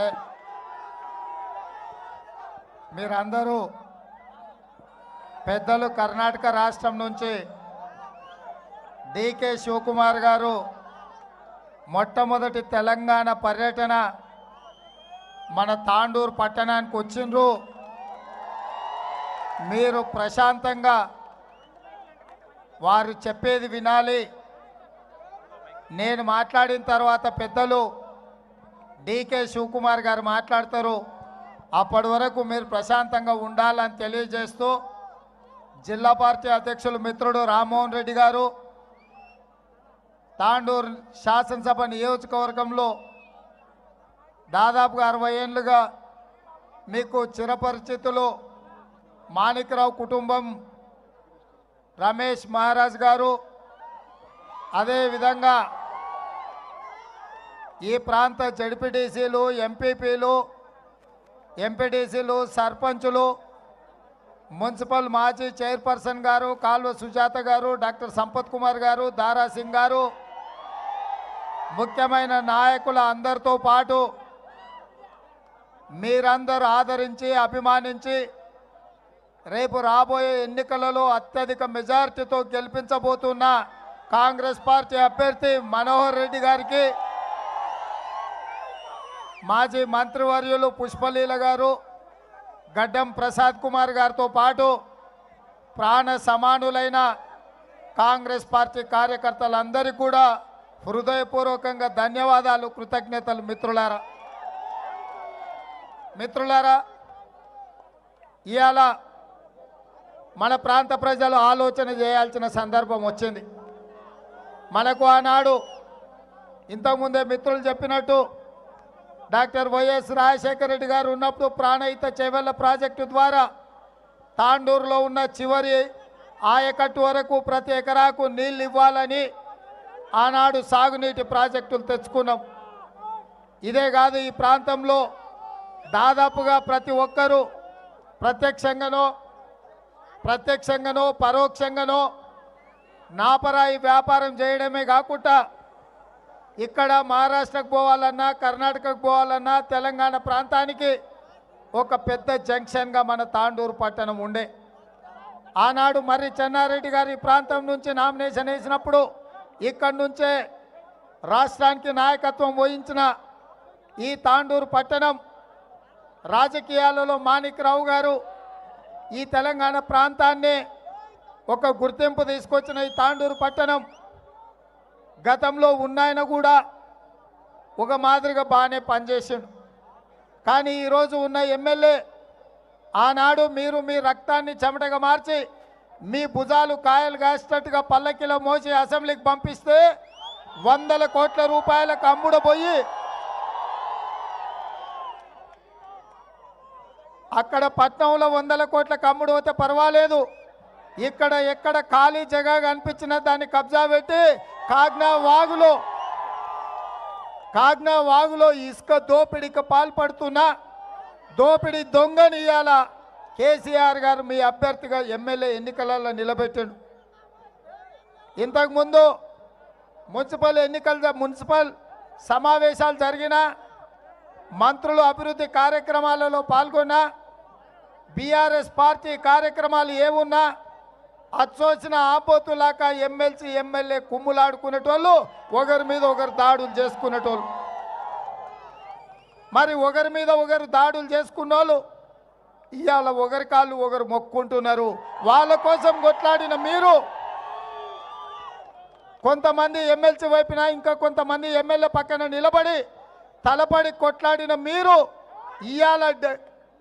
ఏ- మీరందరూ పెద్దలు కర్ణాటక రాష్ట్రం నుంచి డికే శివకుమార్ గారు మొట్టమొదటి తెలంగాణ పర్యటన మన తాండూరు పట్టణానికి వచ్చిండ్రు. మీరు ప్రశాంతంగా వారు చెప్పేది వినాలి. నేను మాట్లాడిన తర్వాత పెద్దలు డికే శివకుమార్ గారు మాట్లాడతారు. అప్పటి వరకు మీరు ప్రశాంతంగా ఉండాలని తెలియజేస్తూ జిల్లా పార్టీ అధ్యక్షులు మిత్రుడు రామ్మోహన్ రెడ్డి గారు తాండూరు శాసనసభ నియోజకవర్గంలో దాదాపుగా 60 ఏళ్ళుగా మీకు చిరపరిచితులు మాణిక్రావు కుటుంబం, రమేష్ మహారాజ్ గారు, అదేవిధంగా ఈ ప్రాంత జడ్పీటీసీలు, ఎంపీపీలు, ఎంపీటీసీలు, సర్పంచులు, మున్సిపల్ మాజీ చైర్పర్సన్ గారు కాల్వ సుజాత గారు, డాక్టర్ సంపత్ కుమార్ గారు, దారా సింగ్ గారు, ముఖ్యమైన నాయకుల అందరితో పాటు మీరందరూ ఆదరించి అభిమానించి రేపు రాబోయే ఎన్నికలలో అత్యధిక మెజార్టీతో గెలిపించబోతున్న కాంగ్రెస్ పార్టీ అభ్యర్థి మనోహర్ రెడ్డి గారికి, మాజీ మంత్రివర్యులు పుష్పలీల గారు, గడ్డం ప్రసాద్ కుమార్ గారితో పాటు ప్రాణ సమానులైన కాంగ్రెస్ పార్టీ కార్యకర్తలందరికీ కూడా హృదయపూర్వకంగా ధన్యవాదాలు, కృతజ్ఞతలు. మిత్రులారా, ఇవాళ మన ప్రాంత ప్రజలు ఆలోచన చేయాల్సిన సందర్భం వచ్చింది. మనకు ఆనాడు ఇంతకుముందే మిత్రులు చెప్పినట్టు డాక్టర్ వైఎస్ రాజశేఖర రెడ్డి గారు ఉన్నప్పుడు ప్రాణహిత చేవెళ్ల ప్రాజెక్టు ద్వారా తాండూరులో ఉన్న చివరి ఆయకట్టు వరకు ప్రతి ఎకరాకు నీళ్ళు ఇవ్వాలని ఆనాడు సాగునీటి ప్రాజెక్టులు తెచ్చుకున్నాం. ఇదే కాదు, ఈ ప్రాంతంలో దాదాపుగా ప్రతి ఒక్కరూ ప్రత్యక్షంగానో పరోక్షంగానో నాపరాయి వ్యాపారం చేయడమే కాకుండా ఇక్కడ మహారాష్ట్రకు పోవాలన్నా, కర్ణాటకకు పోవాలన్నా, తెలంగాణ ప్రాంతానికి ఒక పెద్ద జంక్షన్గా మన తాండూరు పట్టణం ఉండే. ఆనాడు మర్రి చెన్నారెడ్డి గారి ప్రాంతం నుంచి నామినేషన్ వేసినప్పుడు ఇక్కడి నుంచే రాష్ట్రానికి నాయకత్వం వహించిన ఈ తాండూరు పట్టణం రాజకీయాలలో మాణిక్రావు గారు ఈ తెలంగాణ ప్రాంతాన్ని ఒక గుర్తింపు తీసుకొచ్చిన ఈ తాండూరు పట్టణం గతంలో ఉన్నాయన కూడా ఒక మాదిరిగా బాగానే పనిచేసిండు. కానీ ఈరోజు ఉన్న ఎమ్మెల్యే ఆనాడు మీరు మీ రక్తాన్ని చెమటగా మార్చి మీ భుజాలు కాయలు కాసేటట్టుగా పల్లకిలో మోసి అసెంబ్లీకి పంపిస్తే 100 కోట్ల రూపాయలకు అమ్ముడపోయి అక్కడ పట్నంలో 100 కోట్లకు అమ్ముడు పోతే పర్వాలేదు, ఇక్కడ ఎక్కడ ఖాళీ జగ కనిపించిన దాన్ని కబ్జా పెట్టి కాగ్నా వాగులో ఇసుక దోపిడీకి పాల్పడుతున్న దోపిడీ దొంగని ఇవాళ కేసీఆర్ గారు మీ అభ్యర్థిగా ఎమ్మెల్యే ఎన్నికలలో నిలబెట్టాడు. ఇంతకుముందు మున్సిపల్ సమావేశాలు జరిగిన మంత్రులు అభివృద్ధి కార్యక్రమాలలో పాల్గొన్న బీఆర్ఎస్ పార్టీ కార్యక్రమాలు ఏమున్నా అచ్చోసిన ఆపోతులాక ఎమ్మెల్సీ ఎమ్మెల్యే కుమ్ములాడుకునేటోళ్ళు, ఒకరి మీద ఒకరు దాడులు చేసుకునేటోళ్ళు. మరి ఒకరి మీద ఒకరు దాడులు చేసుకున్నోళ్ళు ఇవాళ ఒకరి కాళ్ళు ఒకరు మొక్కుంటున్నారు. వాళ్ళ కోసం కొట్లాడిన మీరు, కొంతమంది ఎమ్మెల్సీ వైపున ఇంకా కొంతమంది ఎమ్మెల్యే పక్కన నిలబడి తలపడి కొట్లాడిన మీరు ఇవాళ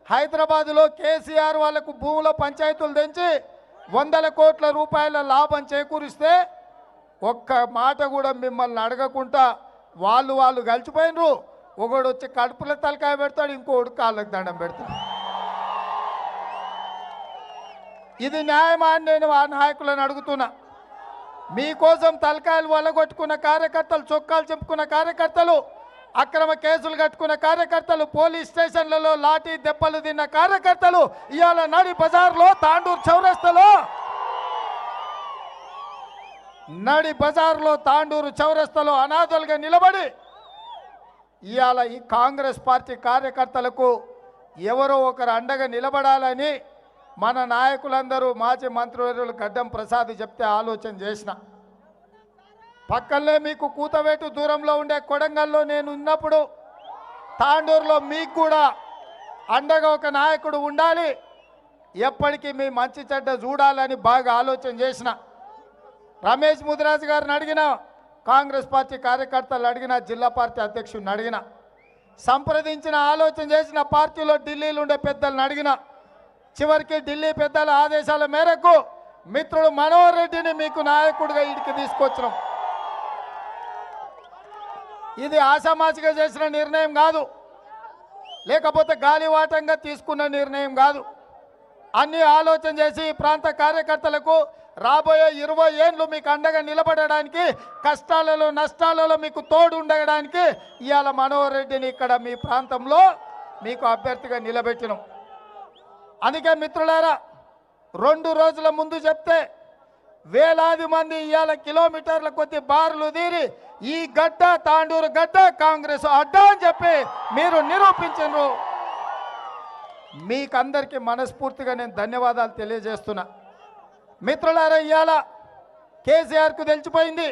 హైదరాబాదులో కేసీఆర్ వాళ్లకు భూముల పంచాయతీలు తెంచి 100 కోట్ల రూపాయల లాభం చేకూరిస్తే ఒక్క మాట కూడా మిమ్మల్ని అడగకుండా వాళ్ళు కలిసిపోయినరు. ఒకడు వచ్చి కడుపుల తలకాయ పెడతాడు, ఇంకోడు కాళ్ళకు దండం పెడతాడు. ఇది న్యాయమా అని నేను ఆ నాయకులను అడుగుతున్నా. మీకోసం తలకాయలు వలగొట్టుకున్న కార్యకర్తలు, చొక్కాలు చెప్పుకున్న కార్యకర్తలు, అక్రమ కేసులు కట్టుకున్న కార్యకర్తలు, పోలీస్ స్టేషన్లలో లాఠీ దెబ్బలు తిన్న కార్యకర్తలు ఇవాళ నడి బజార్లో తాండూరు చౌరస్తాలో అనాథలుగా నిలబడి ఇవాళ ఈ కాంగ్రెస్ పార్టీ కార్యకర్తలకు ఎవరో ఒకరు అండగా నిలబడాలని మన నాయకులందరూ మాజీ మంత్రివర్యులు గడ్డం ప్రసాద్ చెప్తే ఆలోచన చేసిన. పక్కనే మీకు కూతవేటు దూరంలో ఉండే కొడంగల్లో నేను ఉన్నప్పుడు తాండూరులో మీకు కూడా అండగా ఒక నాయకుడు ఉండాలి, ఎప్పటికీ మీ మంచి చెడ్డ చూడాలని బాగా ఆలోచన చేసిన. రమేష్ ముదిరాజు గారిని అడిగిన, కాంగ్రెస్ పార్టీ కార్యకర్తలు అడిగిన, జిల్లా పార్టీ అధ్యక్షుడిని అడిగిన, సంప్రదించిన, ఆలోచన చేసిన, పార్టీలో ఢిల్లీలో ఉండే పెద్దలను అడిగిన. చివరికి ఢిల్లీ పెద్దల ఆదేశాల మేరకు మిత్రుడు మనోహర్ రెడ్డిని మీకు నాయకుడిగా ఇడికి తీసుకొచ్చినాం. ఇది ఆషామాషిగా చేసిన నిర్ణయం కాదు, లేకపోతే గాలివాటంగా తీసుకున్న నిర్ణయం కాదు. అన్ని ఆలోచన చేసి ఈ ప్రాంత కార్యకర్తలకు రాబోయే 20 ఏళ్ళు మీకు అండగా నిలబడడానికి, కష్టాలలో నష్టాలలో మీకు తోడు ఉండడానికి ఇవాళ మనోహర్ రెడ్డిని ఇక్కడ మీ ప్రాంతంలో మీకు అభ్యర్థిగా నిలబెట్టినాం. అందుకే మిత్రులారా, 2 రోజుల ముందు చెప్తే వేలాది మంది ఇవాళ కిలోమీటర్ల కొద్ది బారులు తీరి ఈ గడ్డ తాండూరు గడ్డ కాంగ్రెస్ అడ్డ అని చెప్పి మీరు నిరూపించరు. మీకందరికీ మనస్ఫూర్తిగా నేను ధన్యవాదాలు తెలియజేస్తున్నా. మిత్రులారా, ఇవాళ కేసీఆర్కు తెలిసిపోయింది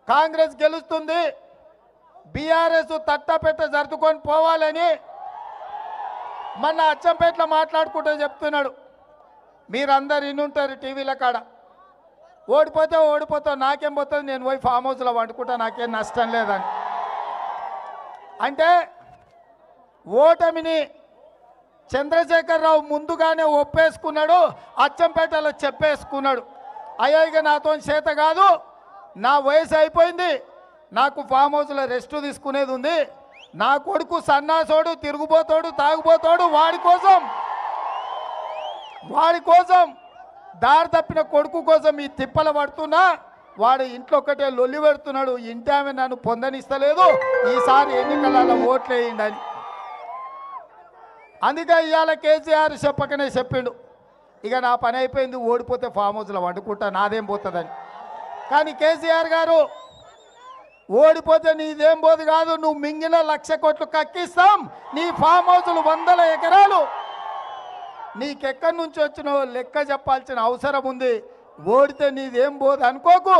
కాంగ్రెస్ గెలుస్తుంది, బీఆర్ఎస్ తట్టపెట్ట జరుపుకొని పోవాలని మొన్న అచ్చంపేటలో మాట్లాడుకుంటూ చెప్తున్నాడు. మీరందరు ఇన్నుంటారు టీవీల కాడ, ఓడిపోతే ఓడిపోతావు, నాకేం పోతుంది, నేను పోయి ఫామ్ హౌస్లో వండుకుంటా, నాకేం నష్టం లేదని. అంటే ఓటమిని చంద్రశేఖరరావు ముందుగానే ఒప్పేసుకున్నాడు, అచ్చంపేటలో చెప్పేసుకున్నాడు. అయ్యో ఇక నాతో చేత కాదు, నా వయసు అయిపోయింది, నాకు ఫామ్ హౌస్లో రెస్ట్ తీసుకునేది ఉంది, నా కొడుకు సన్నాసోడు, తిరుగుపోతాడు, తాగుపోతాడు, వాడి కోసం దారి తప్పిన కొడుకు కోసం ఈ తిప్పలు పడుతున్నా, వాడు ఇంట్లో ఒకటే లొల్లి పెడుతున్నాడు, ఇంటి ఆమె నన్ను పొందనిస్తలేదు, ఈసారి ఎన్నికలలో ఓట్లేయండి. అందుకే ఇవాళ కేసీఆర్ చెప్పకనే చెప్పిండు, ఇక నా పని అయిపోయింది, ఓడిపోతే ఫామ్ హౌస్లో వండుకుంటా, నాదేం పోతుందని. కానీ కేసీఆర్ గారు, ఓడిపోతే నీదేం పోదు కాదు, నువ్వు మింగిన 1,00,000 కోట్లు కక్కిస్తాం, నీ ఫామ్ హౌస్లు 100 ఎకరాలు, నీకెక్కడి నుంచి వచ్చినావో లెక్క చెప్పాల్సిన అవసరం ఉంది. ఓడితే నీదేం పోదు అనుకోకు,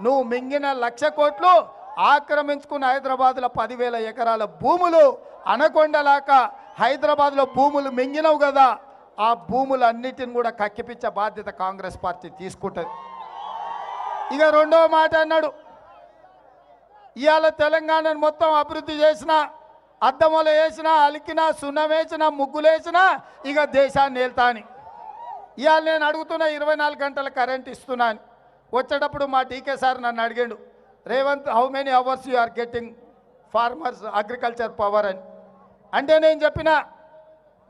నువ్వు మింగిన 1,00,000 కోట్లు ఆక్రమించుకున్న హైదరాబాద్లో 10,000 ఎకరాల భూములు, అనకొండలాక హైదరాబాద్లో భూములు మింగినవు కదా, ఆ భూములన్నిటిని కూడా కక్కిపించే బాధ్యత కాంగ్రెస్ పార్టీ తీసుకుంటుంది. ఇక రెండవ మాట అన్నాడు, ఇవాళ తెలంగాణను మొత్తం అభివృద్ధి చేసిన, అద్దములు వేసినా, అలికినా, సున్నం వేసినా, ముగ్గులు వేసినా ఇక దేశాన్ని వెళ్తా అని. ఇవాళ నేను అడుగుతున్నా, 24 గంటల కరెంట్ ఇస్తున్నాను. వచ్చేటప్పుడు మా డీకే సార్ నన్ను అడిగాడు, Revanth how many hours you are getting farmers agriculture power అని. అంటే నేను చెప్పిన,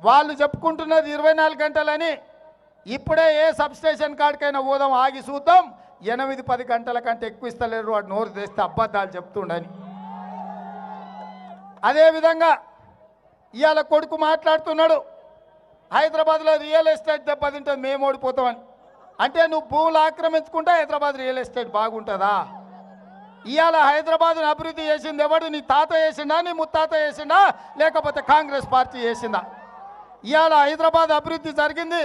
వాళ్ళు చెప్పుకుంటున్నది 24 గంటలని, ఇప్పుడే ఏ సబ్స్టేషన్ కాడికైనా పోదాం, ఆగి చూద్దాం, 8-10 గంటల కంటే ఎక్కువ ఇస్తలేరు, వాడు నోరు తెస్తే అబద్ధాలు చెప్తుండని. అదేవిధంగా ఇవాళ కొడుకు మాట్లాడుతున్నాడు, హైదరాబాద్లో రియల్ ఎస్టేట్ దెబ్బతింటుంది, మేము ఓడిపోతామని. అంటే నువ్వు భూములు ఆక్రమించుకుంటే హైదరాబాద్ రియల్ ఎస్టేట్ బాగుంటుందా? ఇవాళ హైదరాబాద్ను అభివృద్ధి చేసింది ఎవడు? నీ తాత చేసిండా, నీ ముత్తాత చేసిండా, లేకపోతే కాంగ్రెస్ పార్టీ చేసిందా? ఇవాళ హైదరాబాద్ అభివృద్ధి జరిగింది,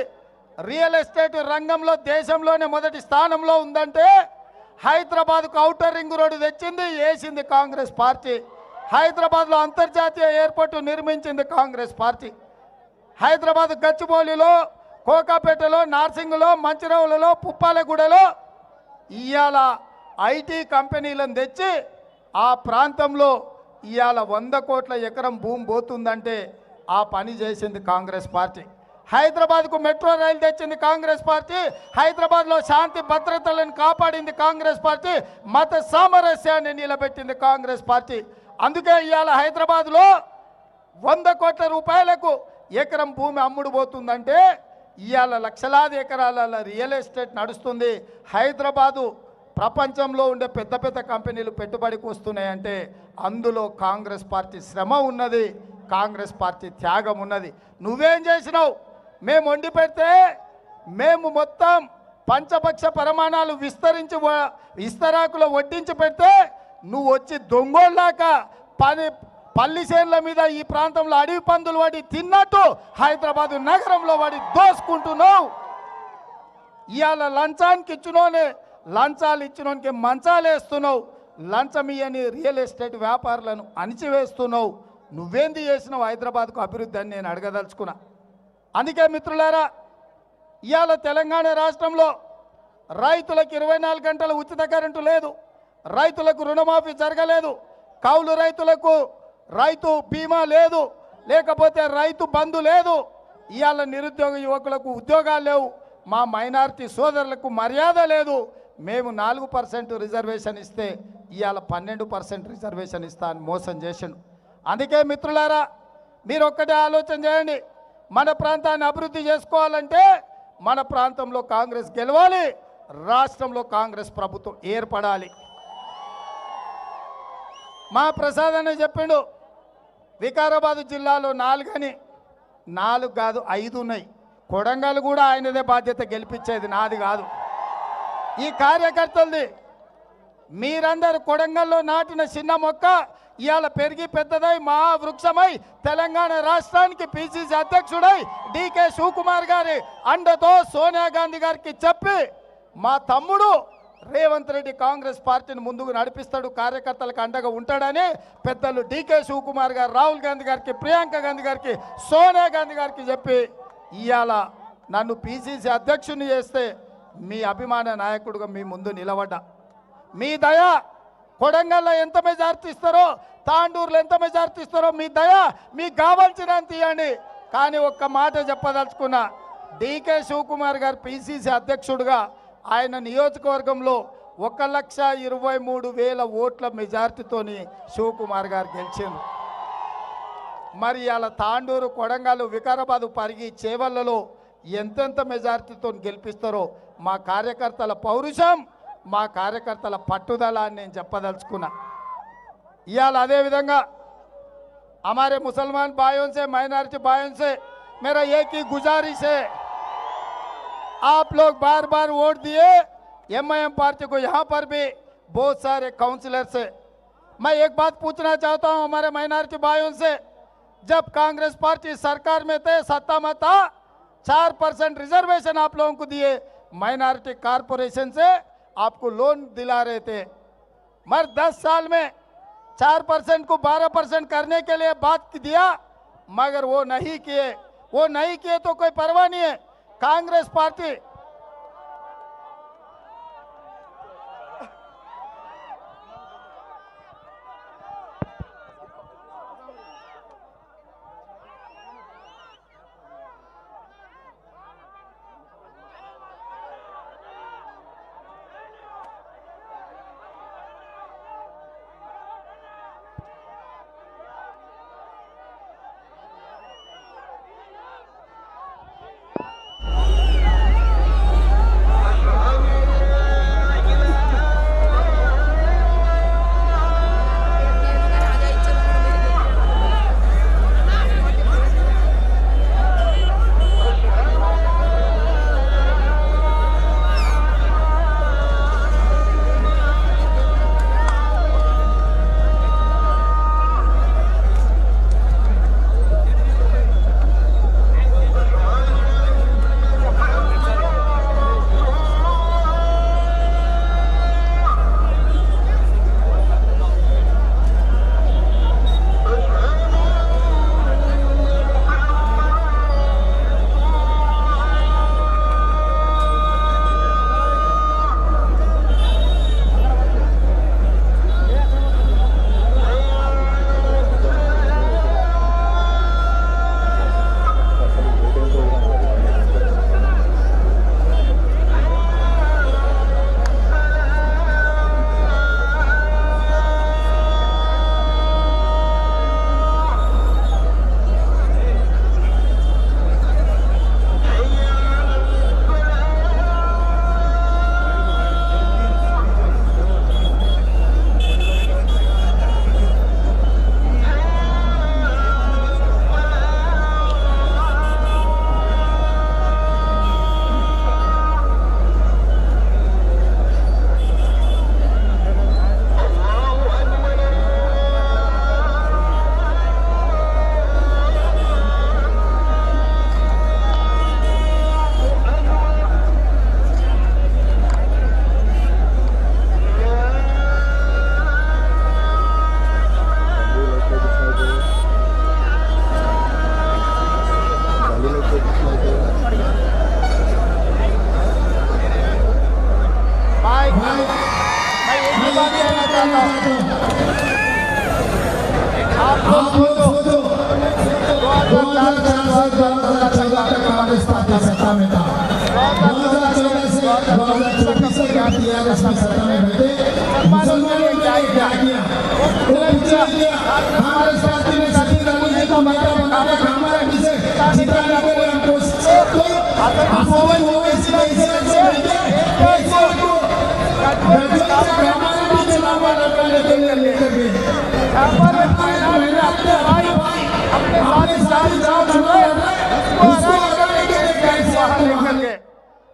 రియల్ ఎస్టేట్ రంగంలో దేశంలోనే మొదటి స్థానంలో ఉందంటే హైదరాబాద్కు ఔటర్ రింగ్ రోడ్డు తెచ్చింది, వేసింది కాంగ్రెస్ పార్టీ. హైదరాబాద్లో అంతర్జాతీయ ఎయిర్పోర్ట్ నిర్మించింది కాంగ్రెస్ పార్టీ. హైదరాబాద్ గచ్చిబౌలిలో, కోకాపేటలో, నార్సింగ్లో, మంచిర్యాలలో, పుప్పాలగూడలో ఇవాళ ఐటీ కంపెనీలను తెచ్చి ఆ ప్రాంతంలో ఇవాళ 100 కోట్ల ఎకరం భూమి పోతుందంటే ఆ పని చేసింది కాంగ్రెస్ పార్టీ. హైదరాబాద్కు మెట్రో రైలు తెచ్చింది కాంగ్రెస్ పార్టీ. హైదరాబాద్లో శాంతి భద్రతలను కాపాడింది కాంగ్రెస్ పార్టీ. మత సామరస్యాన్ని నిలబెట్టింది కాంగ్రెస్ పార్టీ. అందుకే ఇవాళ హైదరాబాద్లో 100 కోట్ల రూపాయలకు ఎకరం భూమి అమ్ముడు పోతుందంటే ఇవాళ లక్షలాది ఎకరాల రియల్ ఎస్టేట్ నడుస్తుంది. హైదరాబాదు ప్రపంచంలో ఉండే పెద్ద పెద్ద కంపెనీలు పెట్టుబడికి వస్తున్నాయంటే అందులో కాంగ్రెస్ పార్టీ శ్రమ ఉన్నది, కాంగ్రెస్ పార్టీ త్యాగం ఉన్నది. నువ్వేం చేసినావు? మేము వండి పెడితే మేము మొత్తం పంచపక్ష ప్రమాణాలు విస్తరించి ఇస్తరాకులో వడ్డించి పెడితే నువ్వు వచ్చి దొంగోళ్ళాక పల్లిసేన్ల మీద ఈ ప్రాంతంలో అడవి పందులు వాడి తిన్నట్టు హైదరాబాద్ నగరంలో వాడి దోసుకుంటున్నావు. ఇవాళ లంచానికి ఇచ్చినోనే లంచాలు ఇచ్చినోనికి మంచాలు వేస్తున్నావు. లంచం ఇయ్యని రియల్ ఎస్టేట్ వ్యాపారులను అణిచివేస్తున్నావు. నువ్వేంది చేసినావు హైదరాబాద్కు అభివృద్ధి అని నేను అడగదలుచుకున్నా. అందుకే మిత్రులారా, ఇవాళ తెలంగాణ రాష్ట్రంలో రైతులకు 24 గంటల ఉచిత కరెంటు లేదు, రైతులకు రుణమాఫీ జరగలేదు, కౌలు రైతులకు రైతు బీమా లేదు, లేకపోతే రైతు బంధు లేదు. ఇవాళ నిరుద్యోగ యువకులకు ఉద్యోగాలు లేవు, మా మైనారిటీ సోదరులకు మర్యాద లేదు. మేము 4% రిజర్వేషన్ ఇస్తే ఇవాళ 12% రిజర్వేషన్ ఇస్తా అని మోసం చేసిండు. అందుకే మిత్రులారా, మీరు ఒక్కటే ఆలోచన చేయండి. మన ప్రాంతాన్ని అభివృద్ధి చేసుకోవాలంటే మన ప్రాంతంలో కాంగ్రెస్ గెలవాలి, రాష్ట్రంలో కాంగ్రెస్ ప్రభుత్వం ఏర్పడాలి. మా ప్రసాద్ అనే చెప్పిండు, వికారాబాద్ జిల్లాలో 4 అని, 4 కాదు 5 ఉన్నాయి. కొడంగల్ కూడా ఆయనదే బాధ్యత, గెలిపించేది నాది కాదు, ఈ కార్యకర్తలది. మీరందరూ కొడంగల్లో నాటిన చిన్న మొక్క ఇవాళ పెరిగి పెద్దదై మహావృక్షమై తెలంగాణ రాష్ట్రానికి పిసిసి అధ్యక్షుడై డికే శివకుమార్ గారి అండతో సోనియా గాంధీ గారికి చెప్పి మా తమ్ముడు రేవంత్ రెడ్డి కాంగ్రెస్ పార్టీని ముందుకు నడిపిస్తాడు, కార్యకర్తలకు అండగా ఉంటాడని పెద్దలు డికే శివకుమార్ గారు రాహుల్ గాంధీ గారికి, ప్రియాంక గాంధీ గారికి, సోనియా గాంధీ గారికి చెప్పి ఇవాళ నన్ను పిసిసి అధ్యక్షుని చేస్తే మీ అభిమాన నాయకుడుగా మీ ముందు నిలబడ్డా. మీ దయ కొడంగల్లో ఎంత మెజార్టీ ఇస్తారో, తాండూరులో ఎంత మెజార్టీ ఇస్తారో మీ దయ మీకు కావాల్సినంత ఇవ్వండి. కానీ ఒక్క మాట చెప్పదలుచుకున్నా, డికే శివకుమార్ గారు పిసిసి అధ్యక్షుడుగా ఆయన నియోజకవర్గంలో 1,23,000 ఓట్ల మెజార్టీతోని శివకుమార్ గారు గెలిచారు. మరి అలా తాండూరు, కొడంగల్, వికారాబాద్, పరిగి, చేవల్లలో ఎంతెంత మెజార్టీతో గెలిపిస్తారో మా కార్యకర్తల పౌరుషం, మా కార్యకర్తల పట్టుదల అని నేను చెప్పదలుచుకున్నా. ఇవాళ అదేవిధంగా हमारे मुसलमान भाइयों से, माइनॉरिटी भाइयों से मेरा एक ही गुजारिश है, आप लोग बार बार वोट दिए एमआईएम पार्टी को, यहाँ पर भी बहुत सारे काउंसिलर से मैं एक बात पूछना चाहता हूँ हमारे माइनॉरिटी भाइयों से, जब कांग्रेस पार्टी सरकार में थे, सत्ता में था, 4% रिजर्वेशन आप लोगों को दिए, माइनॉरिटी कारपोरेशन से आपको लोन दिला रहे थे, मगर 10 साल में 4% को 12% करने के लिए बात दिया, मगर वो नहीं किए तो कोई परवाह नहीं है। कांग्रेस पार्टी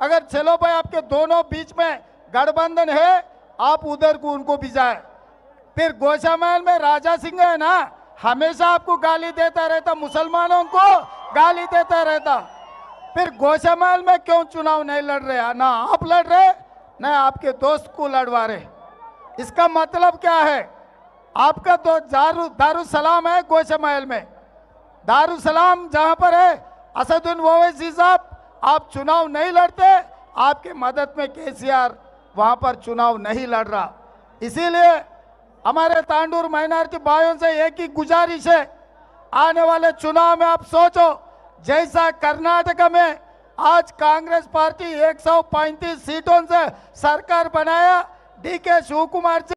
अगर चलो भाई आपके दोनों बीच में गठबंधन है, आप उधर को उनको भिजाए। फिर गोशामहल में राजा सिंह है ना, हमेशा आपको गाली देता रहता, मुसलमानों को गाली देता रहता। फिर गोशामहल में क्यों चुनाव नहीं लड़ रहे? ना आप लड़ रहे, ना आपके दोस्त को लड़वा रहे। इसका मतलब क्या है? आपका तो दारुसलाम है गोशामहल में, दारुसलाम जहां पर है असदुद्दीन ओवैसी साहब, आप चुनाव नहीं लड़ते, आपके मदद में केसीआर वहां पर चुनाव नहीं लड़ रहा। इसीलिए हमारे तांडूर माइनॉरिटी भाइयों से एक ही गुजारिश है, आने वाले चुनाव में आप सोचो, जैसा कर्नाटक में आज कांग्रेस पार्टी 135 सीटों से सरकार बनाया, डीके शिवकुमार